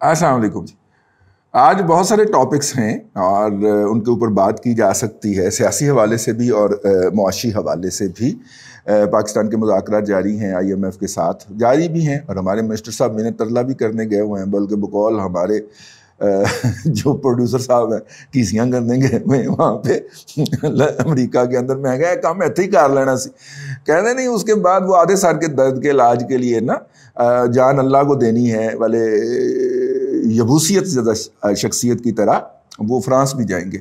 السلام علیکم جی. آج بہت سارے ٹاپکس ہیں اور ان کے اوپر بات کی جا سکتی ہے، سیاسی حوالے سے بھی اور معاشی حوالے سے بھی. پاکستان کے مذاکرات جاری ہیں IMF کے ساتھ، جاری بھی ہیں، اور ہمارے منسٹر صاحب منت ترلا بھی کرنے گئے ہوئے ہیں، بلکہ بقول ہمارے جو پروڈیوسر صاحب ہیں کیسیاں کرنے گئے ہوئے ہیں وہاں پہ امریکہ کے اندر. میں کہا کام ایتھے ہی کر لینا سی، کہنے نہیں. اس کے بعد وہ آدھے سر کے درد کے علاج کے لیے نا جان اللہ کو دینی ہے والے یبوسیت زدہ شخصیت کی طرح وہ فرانس بھی جائیں گے،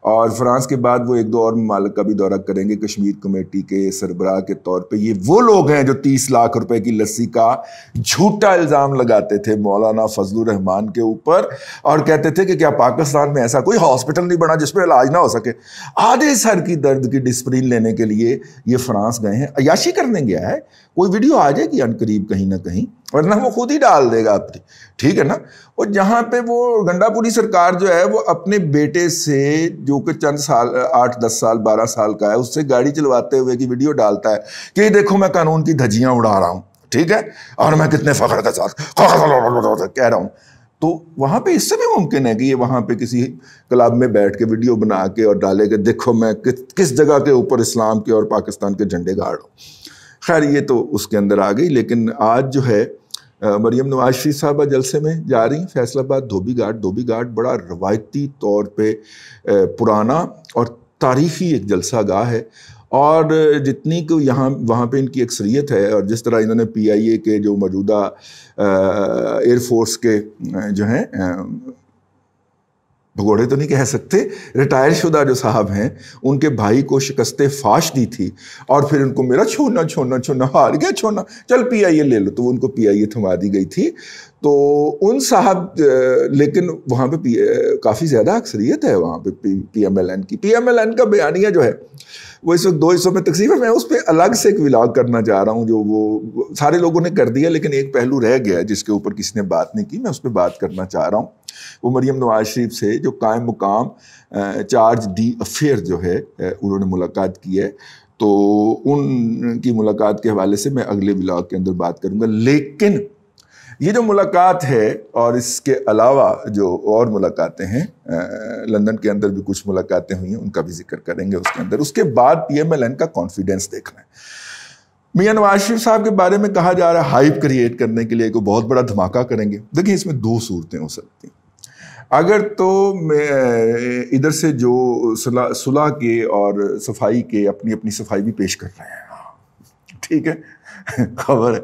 اور فرانس کے بعد وہ ایک دو اور ممالک کا بھی دورہ کریں گے. کشمیر کمیٹی کے سربراہ کے طور پہ یہ وہ لوگ ہیں جو 30 لاکھ روپے کی لسی کا جھوٹا الزام لگاتے تھے مولانا فضل الرحمان کے اوپر، اور کہتے تھے کہ کیا پاکستان میں ایسا کوئی ہاسپٹل نہیں بنا جس پہ علاج نہ ہو سکے. آدھے سر کی درد کی ڈسپرین لینے کے لیے یہ فرانس گئے ہیں. عیاشی کرنے گیا ہے. کوئی ویڈیو آ جائے گی عنقریب کہیں نہ کہیں، ورنہ وہ خود ہی ڈال دے گا اپنی، ٹھیک ہے نا. اور جہاں پہ وہ گنڈا پوری سرکار جو ہے وہ اپنے بیٹے سے جو کہ چند سال 8-10 سال 12 سال کا ہے اس سے گاڑی چلواتے ہوئے کی ویڈیو ڈالتا ہے کہ دیکھو میں قانون کی دھجیاں اڑا رہا ہوں، ٹھیک ہے، اور میں کتنے فخر کے ساتھ کہہ رہا ہوں. تو وہاں پہ اس سے بھی ممکن ہے کہ یہ وہاں پہ کسی کلب میں بیٹھ کے ویڈیو بنا کے اور ڈالے کہ دیکھو میں کس جگہ کے اوپر اسلام کے اور پاکستان کے جھنڈے گاڑ ہوں. خیر یہ تو اس کے اندر آ گئی. لیکن آج جو ہے مریم نواز شریف صاحبہ جلسے میں جا رہی ہیں فیصل آباد دھوبی گھاٹ بڑا روایتی طور پہ پرانا اور تاریخی ایک جلسہ گاہ ہے، اور جتنی کہ وہاں پہ ان کی اکثریت ہے، اور جس طرح انہوں نے PIA کے جو موجودہ ایئر فورس کے جو ہیں بھگوڑے تو نہیں کہہ سکتے، ریٹائر شدہ جو صاحب ہیں ان کے بھائی کو شکست فاش دی تھی، اور پھر ان کو میرا چھونا ہار گیا چھونا، چل PIA لے لو، تو ان کو PIA تھما دی گئی تھی. تو ان صاحب لیکن وہاں پہ کافی زیادہ اکثریت ہے وہاں پہ PMLN کی. PMLN کا بیانیہ جو ہے وہ اس وقت 2 حصوں میں تقسیم ہے. میں اس پہ الگ سے ایک ولاگ کرنا چاہ رہا ہوں، جو وہ سارے لوگوں نے کر دیا لیکن ایک پہلو رہ گیا ہے جس کے اوپر کسی نے بات نہیں کی. میں اس پہ بات کرنا چاہ رہا ہوں. وہ مریم نواز شریف سے جو قائم مقام چارج ڈی افیئر جو ہے انہوں نے ملاقات کی ہے، تو ان کی ملاقات کے حوالے سے میں اگلے ولاگ کے اندر بات کروں گا. لیکن یہ جو ملاقات ہے اور اس کے علاوہ جو اور ملاقاتیں ہیں، لندن کے اندر بھی کچھ ملاقاتیں ہوئی ہیں، ان کا بھی ذکر کریں گے اس کے اندر. اس کے بعد PMLN کا کانفیڈنس دیکھنا ہے. میاں نواز شریف صاحب کے بارے میں کہا جا رہا ہے ہائپ کریٹ کرنے کے لیے کوئی بہت بڑا دھماکہ کریں گے. دیکھیں اس میں 2 صورتیں ہو سکتی ہیں. اگر تو ادھر سے جو صلح کے اور صفائی کے اپنی صفائی بھی پیش کر رہے ہیں، ٹھیک ہے، خبر ہے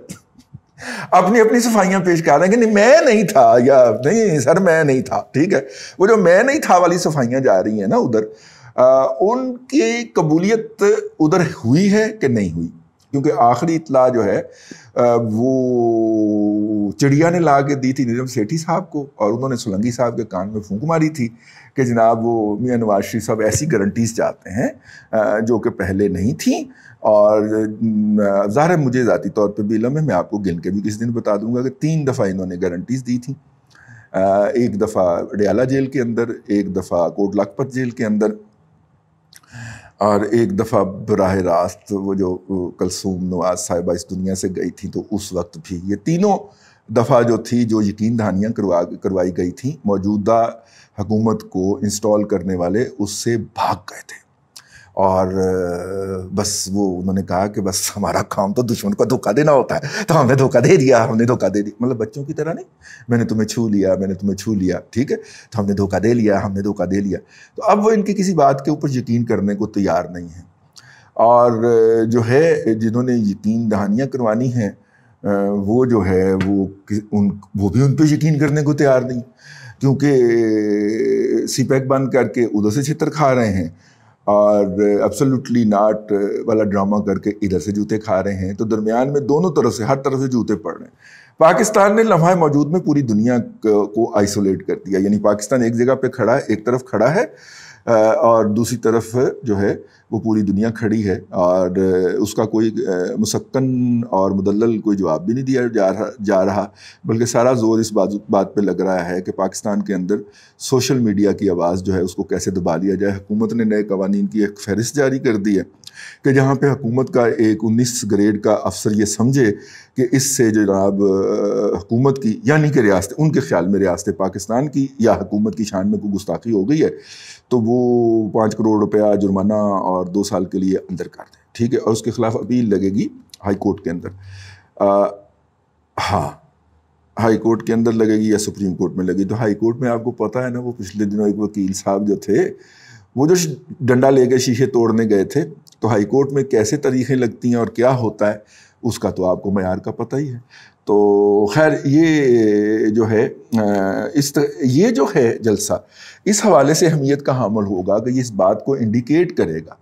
اپنی صفائیاں پیش کر رہے ہیں کہ نہیں میں نہیں تھا، یا نہیں سر میں نہیں تھا، ٹھیک ہے. وہ جو میں نہیں تھا والی صفائیاں جا رہی ہیں نا ادھر، ان کی قبولیت ادھر ہوئی ہے کہ نہیں ہوئی؟ کیونکہ آخری اطلاع جو ہے وہ چڑیا نے لا کے دی تھی نیرم سیٹھی صاحب کو، اور انہوں نے سولنگی صاحب کے کان میں پھونک ماری تھی کہ جناب وہ میاں نواز شریف صاحب ایسی گارنٹیز چاہتے ہیں جو کہ پہلے نہیں تھیں. اور ظاہر ہے مجھے ذاتی طور پہ بھی علم ہے، میں آپ کو گن کے بھی کسی دن بتا دوں گا کہ 3 دفعہ انہوں نے گارنٹیز دی تھیں. ایک دفعہ ڈیالہ جیل کے اندر، ایک دفعہ کوٹ لکھپت جیل کے اندر، اور ایک دفعہ براہ راست وہ جو کلثوم نواز صاحبہ اس دنیا سے گئی تھی تو اس وقت بھی. یہ تینوں دفعہ جو تھی جو یقین دہانیاں کروائی گئی تھیں، موجودہ حکومت کو انسٹال کرنے والے اس سے بھاگ گئے تھے، اور بس وہ انہوں نے کہا کہ بس ہمارا کام تو دشمن کو دھوکہ دینا ہوتا ہے، تو ہم نے دھوکہ دے دیا. مطلب بچوں کی طرح نہیں، میں نے تمہیں چھو لیا، ٹھیک ہے، تو ہم نے دھوکہ دے لیا. تو اب وہ ان کی کسی بات کے اوپر یقین کرنے کو تیار نہیں ہیں. اور جو ہے جنہوں نے یقین دہانیاں کروانی ہیں وہ جو ہے وہ بھی ان پہ یقین کرنے کو تیار نہیں، کیونکہ CPEC بند کر کے ادھر سے چھتر کھا رہے ہیں، اور ایبسولوٹلی ناٹ والا ڈرامہ کر کے ادھر سے جوتے کھا رہے ہیں. تو درمیان میں دونوں طرف سے، ہر طرف سے جوتے پڑ رہے ہیں. پاکستان نے لمحہ موجود میں پوری دنیا کو آئسولیٹ کر دیا. یعنی پاکستان ایک جگہ پہ کھڑا ہے، ایک طرف کھڑا ہے، اور دوسری طرف جو ہے وہ پوری دنیا کھڑی ہے، اور اس کا کوئی مسکن اور مدلل کوئی جواب بھی نہیں دیا جا رہا، بلکہ سارا زور اس بات پہ لگ رہا ہے کہ پاکستان کے اندر سوشل میڈیا کی آواز جو ہے اس کو کیسے دبا لیا جائے. حکومت نے نئے قوانین کی ایک فہرست جاری کر دی ہے کہ جہاں پہ حکومت کا ایک 19 گریڈ کا افسر یہ سمجھے کہ اس سے جناب حکومت کی یعنی کہ ریاست، ان کے خیال میں ریاست پاکستان کی یا حکومت کی شان میں کوئی گستاخی ہو گئی ہے تو وہ 5 کروڑ روپیہ جرمانہ اور 2 سال کے لیے اندر کر دیں، ٹھیک ہے، اور اس کے خلاف اپیل لگے گی ہائی کورٹ کے اندر، ہاں ہائی کورٹ کے اندر لگے گی یا سپریم کورٹ میں لگے گی۔ تو ہائی کورٹ میں آپ کو پتہ ہے نا، وہ پچھلے دنوں ایک وکیل صاحب جو تھے وہ جو ڈنڈا لے کے شیشے توڑنے گئے تھے، تو ہائی کورٹ میں کیسے تاریخیں لگتی ہیں اور کیا ہوتا ہے اس کا تو آپ کو معیار کا پتہ ہی ہے۔ تو خیر یہ جو ہے یہ جو ہے جلسہ اس حوالے سے اہمیت کا حامل ہوگا کہ یہ اس بات کو انڈیکیٹ کرے گا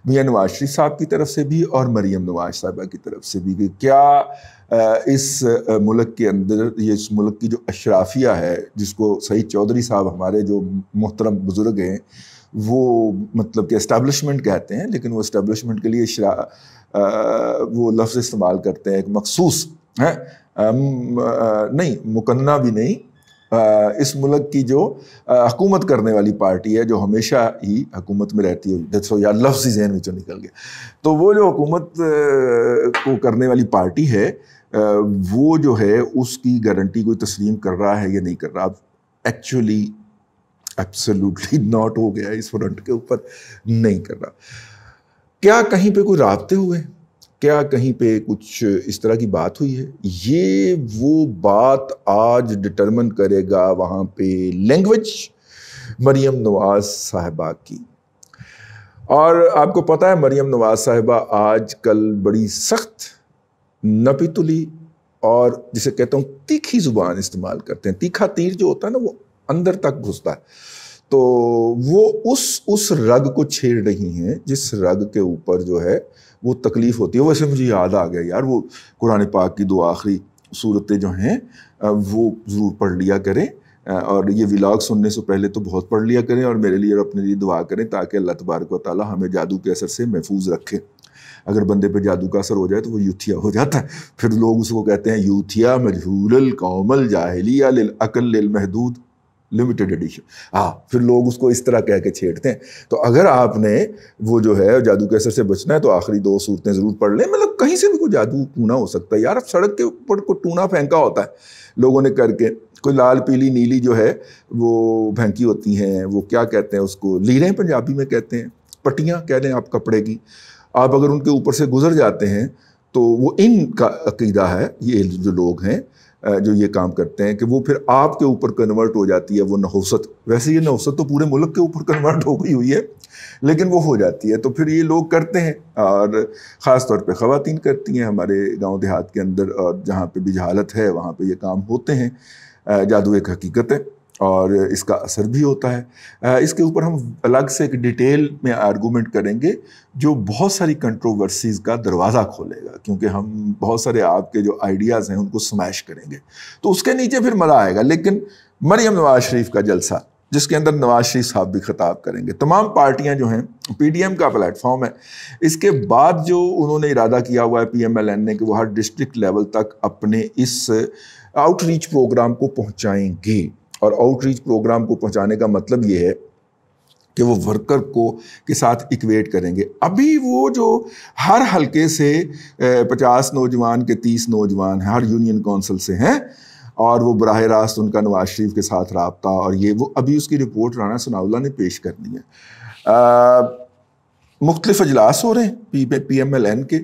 میاں نواز شریف صاحب کی طرف سے بھی اور مریم نواز صاحبہ کی طرف سے بھی کہ کیا اس ملک کے اندر یہ اس ملک کی جو اشرافیہ ہے، جس کو سعید چودھری صاحب ہمارے جو محترم بزرگ ہیں وہ مطلب کہ اسٹیبلشمنٹ کہتے ہیں، لیکن وہ اسٹیبلشمنٹ کے لیے وہ لفظ استعمال کرتے ہیں ایک مخصوص ہے نہیں مکنہ بھی نہیں، اس ملک کی جو حکومت کرنے والی پارٹی ہے جو ہمیشہ ہی حکومت میں رہتی ہے، یا لفظ ہی ذہن میں نکل گیا، تو وہ جو حکومت کو کرنے والی پارٹی ہے وہ جو ہے اس کی گارنٹی کوئی تسلیم کر رہا ہے یا نہیں کر رہا، ایکچولی ایبسلیوٹلی ناٹ ہو گیا اس فرنٹ کے اوپر، نہیں کر رہا۔ کیا کہیں پہ کوئی رابطے ہوئے، کیا کہیں پہ کچھ اس طرح کی بات ہوئی ہے؟ یہ وہ بات آج ڈٹرمن کرے گا وہاں پہ لینگویج مریم نواز صاحبہ کی۔ اور آپ کو پتہ ہے مریم نواز صاحبہ آج کل بڑی سخت نپی تلی اور جسے کہتا ہوں تیکھی زبان استعمال کرتے ہیں، تیکھا تیر جو ہوتا ہے نا وہ اندر تک گھستا ہے، تو وہ اس رگ کو چھیڑ رہی ہیں جس رگ کے اوپر جو ہے وہ تکلیف ہوتی ہے۔ ویسے مجھے یاد آ گیا یار، وہ قرآن پاک کی 2 آخری صورتیں جو ہیں وہ ضرور پڑھ لیا کریں، اور یہ ولاگ سننے سے پہلے تو بہت پڑھ لیا کریں، اور میرے لیے اور اپنے لیے دعا کریں تاکہ اللہ تبارک و تعالی ہمیں جادو کے اثر سے محفوظ رکھے۔ اگر بندے پہ جادو کا اثر ہو جائے تو وہ یوتھیا ہو جاتا ہے، پھر لوگ اس کو کہتے ہیں یوتھیا مجہول القوم الجاہلیہ للعقل للمحدود لمیٹڈ ایڈیشن، پھر لوگ اس کو اس طرح کہہ کے چھیڑتے ہیں۔ تو اگر آپ نے وہ جو ہے جادو کے اثر سے بچنا ہے تو آخری 2 صورتیں ضرور پڑھ لیں۔ مطلب کہیں سے بھی کوئی جادو ٹونا ہو سکتا ہے یار، اب سڑک کے اوپر کوئی ٹونا پھینکا ہوتا ہے لوگوں نے کر کے، کوئی لال پیلی نیلی جو ہے وہ پھینکی ہوتی ہیں، وہ کیا کہتے ہیں اس کو، لیریں پنجابی میں کہتے ہیں، پٹیاں کہہ لیں آپ کپڑے کی، آپ اگر ان کے اوپر سے گزر جاتے ہیں تو وہ ان کا عقیدہ ہے، یہ جو لوگ ہیں جو یہ کام کرتے ہیں کہ وہ پھر آپ کے اوپر کنورٹ ہو جاتی ہے وہ نحوست۔ ویسے یہ نحوست تو پورے ملک کے اوپر کنورٹ ہو گئی ہوئی ہے، لیکن وہ ہو جاتی ہے، تو پھر یہ لوگ کرتے ہیں، اور خاص طور پہ خواتین کرتی ہیں ہمارے گاؤں دیہات کے اندر، اور جہاں پہ بھی جہالت ہے وہاں پہ یہ کام ہوتے ہیں۔ جادو ایک حقیقت ہے اور اس کا اثر بھی ہوتا ہے۔ اس کے اوپر ہم الگ سے ایک ڈیٹیل میں آرگومنٹ کریں گے جو بہت ساری کنٹروورسیز کا دروازہ کھولے گا، کیونکہ ہم بہت سارے آپ کے جو آئیڈیاز ہیں ان کو سمیش کریں گے، تو اس کے نیچے پھر مزہ آئے گا۔ لیکن مریم نواز شریف کا جلسہ جس کے اندر نواز شریف صاحب بھی خطاب کریں گے، تمام پارٹیاں جو ہیں، پی ڈی ایم کا پلیٹ فارم ہے، اس کے بعد جو انہوں نے ارادہ کیا ہوا ہے پی ایم ایل این نے کہ وہ ہر ڈسٹرکٹ لیول تک اپنے اس آؤٹ ریچ پروگرام کو پہنچائیں گے، اور آؤٹ ریچ پروگرام کو پہنچانے کا مطلب یہ ہے کہ وہ ورکر کو کے ساتھ ایکویٹ کریں گے۔ ابھی وہ جو ہر حلقے سے 50 نوجوان کے 30 نوجوان ہیں، ہر یونین کونسل سے ہیں، اور وہ براہ راست ان کا نواز شریف کے ساتھ رابطہ، اور یہ وہ ابھی اس کی رپورٹ رانا ثناءاللہ نے پیش کرنی ہے۔ مختلف اجلاس ہو رہے ہیں پی ایم ایل این کے،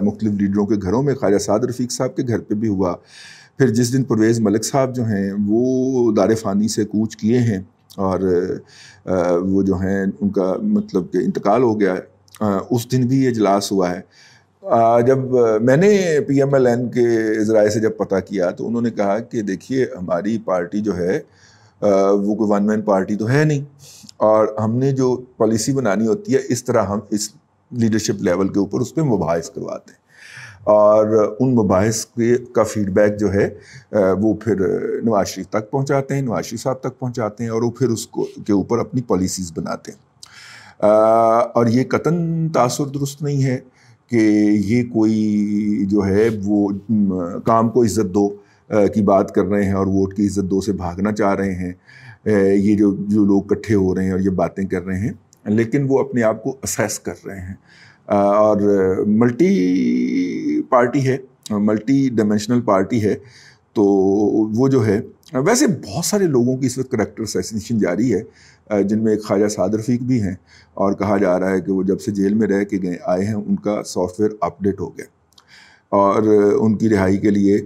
مختلف لیڈروں کے گھروں میں، خواجہ سعد رفیق صاحب کے گھر پہ بھی ہوا، پھر جس دن پرویز ملک صاحب جو ہیں وہ دار فانی سے کوچ کیے ہیں اور وہ جو ہیں ان کا مطلب کہ انتقال ہو گیا ہے، اس دن بھی اجلاس ہوا ہے۔ جب میں نے پی ایم ایل این کے ذرائع سے جب پتہ کیا تو انہوں نے کہا کہ دیکھیے ہماری پارٹی جو ہے وہ کوئی ون مین پارٹی تو ہے نہیں، اور ہم نے جو پالیسی بنانی ہوتی ہے اس طرح ہم اس لیڈرشپ لیول کے اوپر اس پہ مباحث کرواتے ہیں، اور ان مباحث کا فیڈ بیک جو ہے وہ پھر نواز شریف تک پہنچاتے ہیں، نواز شریف صاحب تک پہنچاتے ہیں، اور وہ پھر اس کو کے اوپر اپنی پالیسیز بناتے ہیں۔ اور یہ قطعاً تاثر درست نہیں ہے کہ یہ کوئی جو ہے وہ کام کو عزت دو کی بات کر رہے ہیں اور ووٹ کی عزت دو سے بھاگنا چاہ رہے ہیں، یہ جو لوگ اکٹھے ہو رہے ہیں اور یہ باتیں کر رہے ہیں، لیکن وہ اپنے آپ کو اسیس کر رہے ہیں۔ اور ملٹی پارٹی ہے، ملٹی ڈائمینشنل پارٹی ہے. تو وہ جو ہے ویسے بہت سارے لوگوں کی اس وقت کریکٹر اسیسینیشن جاری ہے، جن میں ایک خواجہ سعد رفیق بھی ہیں، اور کہا جا رہا ہے کہ وہ جب سے جیل میں رہ کے آئے ہیں ان کا سافٹ ویئر اپڈیٹ ہو گیا، اور ان کی رہائی کے لیے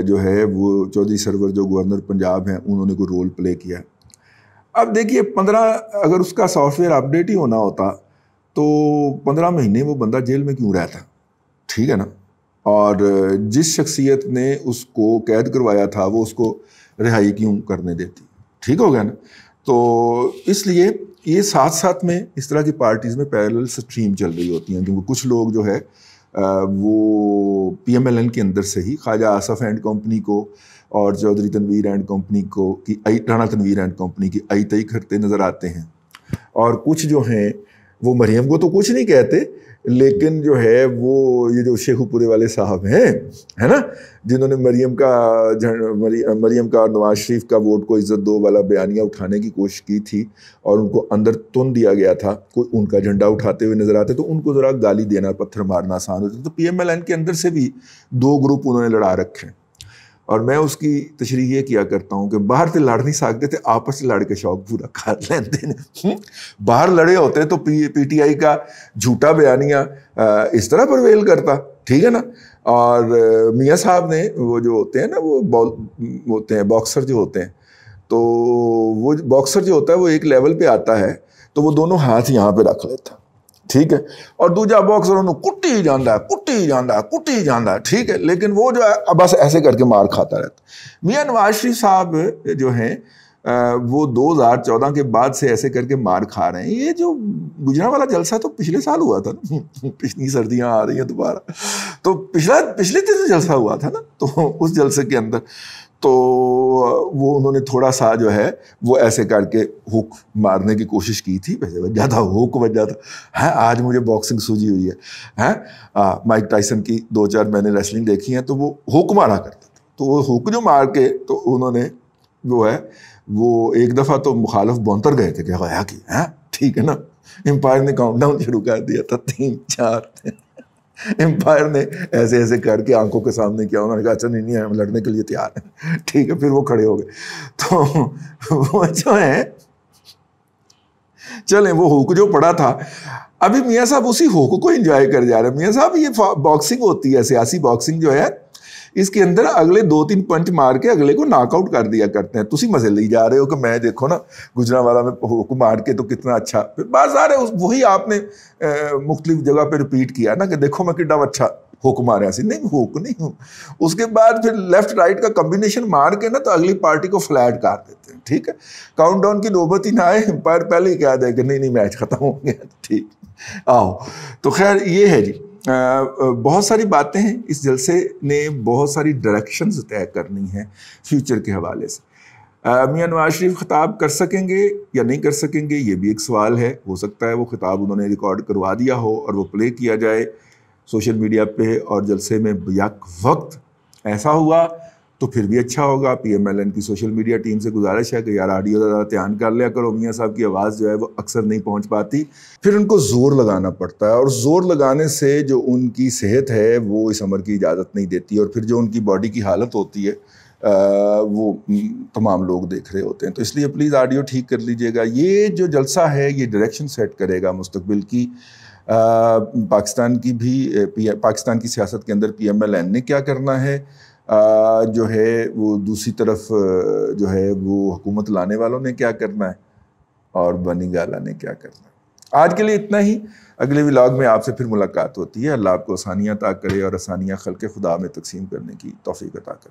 جو ہے وہ چودھری سرور جو گورنر پنجاب ہیں انہوں نے کوئی رول پلے کیا. اب دیکھیے 15 اگر اس کا سافٹ ویئر اپڈیٹ ہی ہونا ہوتا تو 15 مہینے وہ بندہ جیل میں کیوں رہتا؟ ٹھیک ہے نا. اور جس شخصیت نے اس کو قید کروایا تھا وہ اس کو رہائی کیوں کرنے دیتی؟ ٹھیک ہو گیا نا. تو اس لیے یہ ساتھ ساتھ میں اس طرح کی پارٹیز میں پیرلل سٹریم چل رہی ہوتی ہیں، کیونکہ کچھ لوگ جو ہے وہ پی ایم ایل این کے اندر سے ہی خواجہ آصف اینڈ کمپنی کو اور چودھری تنویر اینڈ کمپنی کو کی رانا تنویر اینڈ کمپنی کی آئی تئی کرتے نظر آتے ہیں، اور کچھ جو ہیں وہ مریم کو تو کچھ نہیں کہتے، لیکن جو ہے وہ یہ جو شیخو پورے والے صاحب ہیں ہے نا، جنہوں نے مریم کا اور نواز شریف کا ووٹ کو عزت دو والا بیانیہ اٹھانے کی کوشش کی تھی اور ان کو اندر تن دیا گیا تھا، کوئی ان کا جھنڈا اٹھاتے ہوئے نظر آتے تو ان کو ذرا گالی دینا پتھر مارنا آسان ہوتا. تو پی ایم ایل این کے اندر سے بھی 2 گروپ انہوں نے لڑا رکھے ہیں، اور میں اس کی تشریح یہ کیا کرتا ہوں کہ باہر سے لڑ نہیں سکتے تھے، آپس سے لڑ کے شوق پورا کر لیتے ہیں. باہر لڑے ہوتے تو پی ٹی آئی کا جھوٹا بیانیہ اس طرح پرویل کرتا، ٹھیک ہے نا. اور میاں صاحب نے وہ جو ہوتے ہیں نا وہ ہوتے ہیں باکسر جو ہوتے ہیں، تو وہ باکسر جو ہوتا ہے وہ ایک لیول پہ آتا ہے تو وہ دونوں ہاتھ یہاں پہ رکھ لیتا، ٹھیک ہے، اور دوجا باکسر انہوں کٹی جاندہ ہے، ٹھیک ہے، لیکن وہ جو ہے بس ایسے کر کے مار کھاتا رہتا. میاں نواز شریف صاحب جو ہیں وہ 2014 کے بعد سے ایسے کر کے مار کھا رہے ہیں. یہ جو گجرا والا جلسہ تو پچھلے سال ہوا تھا نا، پچھلی سردیاں آ رہی ہیں دوبارہ، تو پچھلے دن جلسہ ہوا تھا نا، تو اس جلسے کے اندر تو وہ انہوں نے تھوڑا سا جو ہے وہ ایسے کر کے ہوک مارنے کی کوشش کی تھی، ویسے وجہ تھا ہوک وجہ تھا. آج مجھے باکسنگ سوجی ہوئی ہے، مائک ٹائسن کی 2-4 میں نے ریسلنگ دیکھی ہیں تو وہ ہوک مارا کرتا تھا، تو وہ ہوک جو مار کے تو انہوں نے وہ ہے وہ ایک دفعہ تو مخالف بونتر گئے تھے کہ غیا کی، ٹھیک ہے نا. امپائر نے کاؤنٹ ڈاؤن شروع کر دیا تھا 3-4، امپائر نے ایسے ایسے کر کے آنکھوں کے سامنے کیا، انہوں نے کہا اچھا نہیں ہم لڑنے کے لیے تیار ہیں، ٹھیک ہے. پھر وہ کھڑے ہو گئے. تو وہ جو ہے چلیں وہ ہوک جو پڑا تھا، ابھی میاں صاحب اسی ہوک کو انجوائے کر جا رہے ہیں. میاں صاحب یہ باکسنگ ہوتی ہے، سیاسی باکسنگ جو ہے اس کے اندر اگلے 2-3 پنچ مار کے اگلے کو ناک آؤٹ کر دیا کرتے ہیں. تسی مزے لے جا رہے ہو کہ میں دیکھو نا گجرانوالہ میں ہوک مار کے تو کتنا اچھا، پھر بات آ رہے وہی آپ نے مختلف جگہ پہ ریپیٹ کیا نا کہ دیکھو میں کتنا اچھا ہوک مارے ایسی نہیں، ہوک نہیں ہوں. اس کے بعد پھر لیفٹ رائٹ کا کمبینیشن مار کے نا تو اگلی پارٹی کو فلیٹ کر دیتے ہیں، ٹھیک ہے. کاؤنٹ ڈاؤن کی نوبت ہی نہ آئے، امپائر پہلے ہی کہہ دے کہ نہیں میچ ختم ہو گیا، ٹھیک آؤ. تو خیر یہ ہے جی، بہت ساری باتیں ہیں. اس جلسے نے بہت ساری ڈائریکشنز طے کرنی ہیں فیوچر کے حوالے سے. میاں نواز شریف خطاب کر سکیں گے یا نہیں کر سکیں گے یہ بھی ایک سوال ہے. ہو سکتا ہے وہ خطاب انہوں نے ریکارڈ کروا دیا ہو اور وہ پلے کیا جائے سوشل میڈیا پہ اور جلسے میں یک وقت. ایسا ہوا تو پھر بھی اچھا ہوگا. پی ایم ایل این کی سوشل میڈیا ٹیم سے گزارش ہے کہ یار آڈیو ذرا دھیان کر لیا کرو، میاں صاحب کی آواز جو ہے وہ اکثر نہیں پہنچ پاتی. پھر ان کو زور لگانا پڑتا ہے، اور زور لگانے سے جو ان کی صحت ہے وہ اس عمر کی اجازت نہیں دیتی، اور پھر جو ان کی باڈی کی حالت ہوتی ہے وہ تمام لوگ دیکھ رہے ہوتے ہیں. تو اس لیے پلیز آڈیو ٹھیک کر لیجئے گا. یہ جو جلسہ ہے یہ ڈائریکشن سیٹ کرے گا مستقبل کی پاکستان کی سیاست کے اندر. پی ایم ایل این نے کیا کرنا ہے جو ہے وہ، دوسری طرف جو ہے وہ حکومت لانے والوں نے کیا کرنا ہے، اور بنی گالا نے کیا کرنا ہے. آج کے لیے اتنا ہی. اگلے ولاگ میں آپ سے پھر ملاقات ہوتی ہے. اللہ آپ کو آسانیاں عطا کرے اور آسانیاں خلق خدا میں تقسیم کرنے کی توفیق عطا کرے.